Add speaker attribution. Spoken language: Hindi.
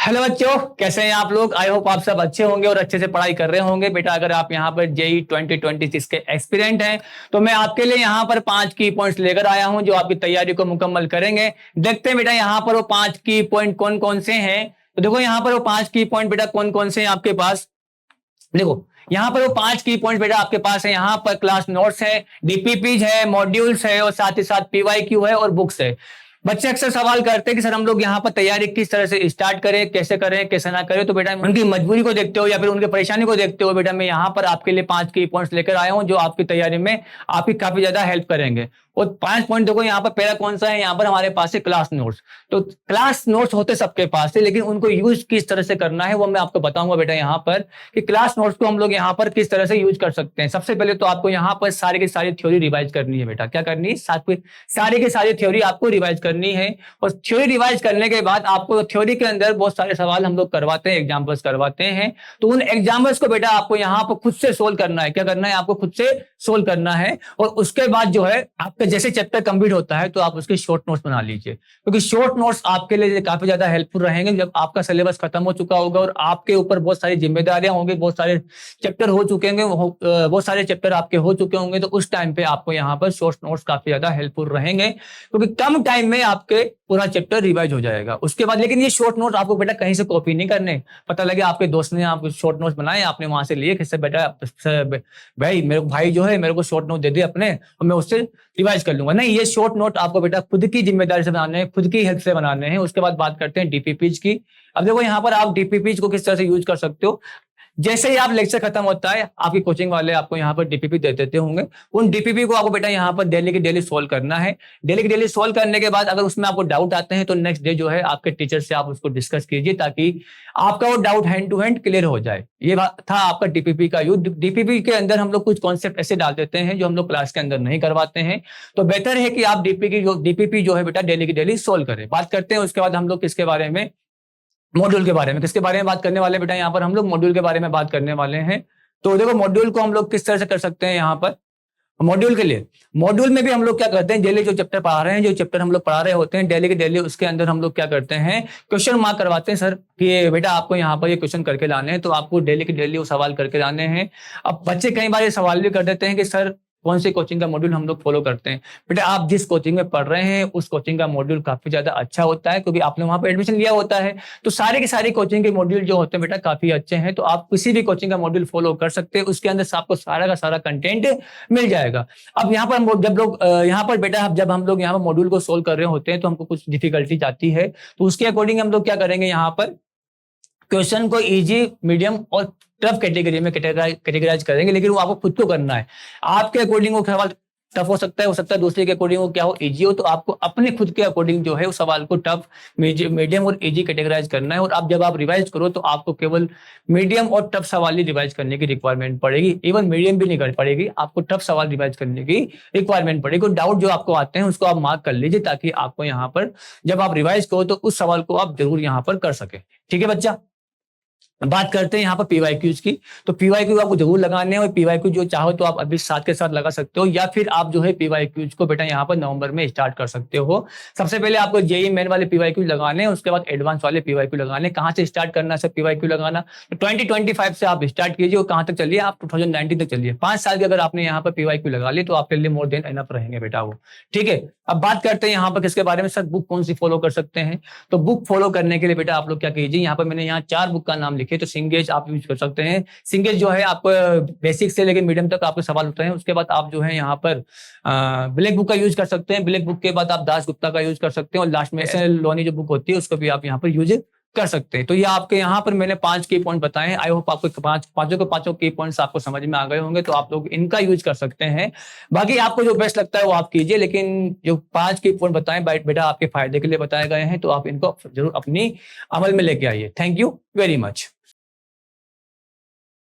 Speaker 1: हेलो बच्चों, कैसे हैं आप लोग। आई होप आप सब अच्छे होंगे और अच्छे से पढ़ाई कर रहे होंगे। बेटा अगर आप यहाँ पर जेई 2026 के एक्सपीरियंट हैं तो मैं आपके लिए यहाँ पर 5 की पॉइंट्स लेकर आया हूं जो आपकी तैयारी को मुकम्मल करेंगे। देखते हैं बेटा यहाँ पर वो 5 की पॉइंट कौन कौन से हैं। तो देखो यहाँ पर वो 5 की पॉइंट बेटा कौन कौन से हैं आपके पास। देखो यहाँ पर वो 5 की पॉइंट बेटा आपके पास है। यहाँ पर क्लास नोट्स है, डीपीपीज है, मॉड्यूल्स है और साथ ही साथ पीवाईक्यू है और बुक्स है। बच्चे अक्सर सवाल करते हैं कि सर हम लोग यहाँ पर तैयारी किस तरह से स्टार्ट करें, कैसे करें, कैसे ना करें। तो बेटा उनकी मजबूरी को देखते हो या फिर उनकी परेशानी को देखते हो बेटा मैं यहाँ पर आपके लिए 5 की पॉइंट्स लेकर आया हूँ जो आपकी तैयारी में आपकी काफी ज्यादा हेल्प करेंगे। और 5 पॉइंट देखो यहाँ पर पहला कौन सा है, यहाँ पर हमारे पास है क्लास नोट्स। तो क्लास नोट्स होते सबके पास है लेकिन उनको यूज किस तरह से करना है वो मैं आपको बताऊंगा बेटा यहाँ पर कि क्लास नोट्स को हम लोग यहाँ पर किस तरह से यूज कर सकते हैं। सबसे पहले तो आपको यहाँ पर सारी की सारी थ्योरी रिवाइज करनी है बेटा। क्या करनी है, सारी की सारी थ्योरी आपको रिवाइज करनी है। और थ्योरी रिवाइज करने के बाद आपको थ्योरी के अंदर बहुत सारे सवाल हम लोग करवाते हैं, एग्जाम्पल्स करवाते हैं। तो उन एग्जाम्पल्स को बेटा आपको यहाँ पर खुद से सोल्व करना है। क्या करना है, आपको खुद से सोल्व करना है। और उसके बाद जो है आपका जैसे चैप्टर कंप्लीट होता है तो आप उसके शॉर्ट नोट्स बना लीजिए, क्योंकि शॉर्ट नोट्स आपके लिए काफी ज्यादा हेल्पफुल रहेंगे जब आपका सिलेबस खत्म हो चुका होगा और आपके ऊपर बहुत सारी जिम्मेदारियां होंगी, बहुत सारे चैप्टर हो चुके होंगे, बहुत सारे चैप्टर आपके हो चुके होंगे। तो उस टाइम पे आपको यहाँ पर शॉर्ट नोट्स काफी ज्यादा हेल्पफुल रहेंगे क्योंकि कम टाइम में आपके पूरा चैप्टर रिवाइज हो जाएगा। उसके बाद लेकिन ये शॉर्ट नोट आपको बेटा कहीं से कॉपी नहीं करने। पता लगे आपके दोस्त ने आप शॉर्ट नोट्स बनाए, आपने वहां से लिए किससे, बेटा भाई मेरे भाई जो है मेरे को शॉर्ट नोट दे दे अपने और मैं उससे रिवाइज कर लूंगा। नहीं, ये शॉर्ट नोट आपको बेटा खुद की जिम्मेदारी से बनाने हैं, खुद की हेल्प से बनाने हैं। उसके बाद बात करते हैं डीपीपीज की। अब देखो यहाँ पर आप डीपीपीज को किस तरह से यूज कर सकते हो। जैसे ही आप लेक्चर खत्म होता है आपकी कोचिंग वाले आपको यहाँ पर डीपीपी दे देते होंगे। उन डीपीपी को आपको बेटा यहाँ पर डेली की डेली सोल्व करना है। डेली की डेली सोल्व करने के बाद अगर उसमें आपको डाउट आते हैं तो नेक्स्ट डे जो है आपके टीचर से आप उसको डिस्कस कीजिए ताकि आपका वो doubt hand to hand clear हो जाए। ये था आपका डीपीपी का यूज। डीपीपी के अंदर हम लोग कुछ कॉन्सेप्ट ऐसे डाल देते हैं जो हम लोग क्लास के अंदर नहीं करवाते हैं। तो बेहतर है कि आप डीपीपी जो है बेटा डेली की डेली सोल्व करें। बात करते हैं उसके बाद हम लोग किसके बारे में, मॉड्यूल के बारे में। किसके बारे में बात करने वाले बेटा, यहाँ पर हम लोग मॉड्यूल के बारे में बात करने वाले हैं। तो देखो मॉड्यूल को हम लोग किस तरह से कर सकते हैं। यहाँ पर मॉड्यूल के लिए, मॉड्यूल में भी हम लोग क्या करते हैं, डेली जो चैप्टर पढ़ा रहे हैं, जो चैप्टर हम लोग पढ़ा रहे होते हैं डेली के डेली, उसके अंदर हम लोग क्या करते हैं, क्वेश्चन मार्क करवाते हैं। सर कि बेटा आपको यहाँ पर ये क्वेश्चन करके लाने हैं, तो आपको डेली के डेली वो सवाल करके लाने हैं। अब बच्चे कई बार ये सवाल भी कर देते हैं कि सर कौन सी कोचिंग का मॉड्यूल हम लोग फॉलो करते हैं। बेटा आप जिस कोचिंग में पढ़ रहे हैं उस कोचिंग का मॉड्यूल काफी ज्यादा अच्छा होता है क्योंकि आपने वहां पर एडमिशन लिया होता है। तो सारे के सारी कोचिंग के मॉड्यूल जो होते हैं बेटा काफी अच्छे हैं। तो आप किसी भी कोचिंग का मॉड्यूल फॉलो कर सकते हैं, उसके अंदर आपको सारा का सारा कंटेंट मिल जाएगा। अब यहाँ पर जब लोग यहाँ पर बेटा जब हम लोग यहाँ पर मॉड्यूल को सोल्व कर रहे होते हैं तो हमको कुछ डिफिकल्टी आती है, तो उसके अकॉर्डिंग हम लोग क्या करेंगे, यहाँ पर क्वेश्चन को इजी, मीडियम और टफ कैटेगरी में कैटेगराइज करेंगे। लेकिन वो आपको खुद को करना है। आपके अकॉर्डिंग वो सवाल टफ हो सकता है दूसरे के अकॉर्डिंग वो क्या हो, इजी हो। तो आपको अपने खुद के अकॉर्डिंग जो है उस सवाल को टफ, मीडियम और इजी कैटेगराइज करना है। और अब जब आप रिवाइज करो तो आपको केवल मीडियम और टफ सवाल ही रिवाइज करने की रिक्वायरमेंट पड़ेगी। इवन मीडियम भी नहीं कर पड़ेगी, आपको टफ सवाल रिवाइज करने की रिक्वायरमेंट पड़ेगी। डाउट जो आपको आते हैं उसको आप मार्क कर लीजिए ताकि आपको यहाँ पर जब आप रिवाइज करो तो उस सवाल को आप जरूर यहाँ पर कर सके। ठीक है बच्चा। बात करते हैं यहाँ पर पीवाईक्यूज की। तो पीवाईक्यू आपको जरूर लगाने हैं और पीवाईक्यू जो चाहो तो आप अभी साथ के साथ लगा सकते हो या फिर आप जो है पीवाईक्यूज को बेटा यहाँ पर नवंबर में स्टार्ट कर सकते हो। सबसे पहले आपको जेई मेन वाले पीवाईक्यू लगाने हैं, उसके बाद एडवांस वाले पीवाईक्यू लगाने। कहाँ से स्टार्ट करना है सर पीवाईक्यू लगाना, तो 2025 से आप स्टार्ट कीजिए और कहाँ तक चलिए, आप 2019 तक चलिए। 5 साल के अगर आपने यहाँ पर पीवाईक्यू लगा ली तो आपके लिए मोर देन एनफ रहेंगे बेटा वो। ठीक है। अब बात करते हैं यहाँ पर किसके बारे में, सर बुक कौन सी फॉलो कर सकते हैं। तो बुक फॉलो करने के लिए बेटा आप लोग क्या कीजिए, यहाँ पर मैंने यहाँ 4 बुक का नाम लिखे। तो सिंगेज आप यूज कर सकते हैं। सिंगेज जो है आपको बेसिक से लेकर मीडियम तक आपके सवाल होते हैं। उसके बाद आप जो है यहाँ पर ब्लैक बुक का यूज कर सकते हैं। ब्लैक बुक के बाद आप दास गुप्ता का यूज कर सकते हैं और लास्ट में एसएल लोनी जो बुक होती है उसको भी आप यहाँ पर यूज कर सकते हैं। तो ये आपके यहाँ पर मैंने 5 की पॉइंट बताए हैं। आई होप आपको पांचों की पॉइंट्स आपको समझ में आ गए होंगे, तो आप लोग इनका यूज कर सकते हैं। बाकी आपको जो बेस्ट लगता है वो आप कीजिए, लेकिन जो 5 की पॉइंट बताए बेटा आपके फायदे के लिए बताए गए हैं, तो आप इनको जरूर अपनी अमल में लेके आइए। Thank you very much.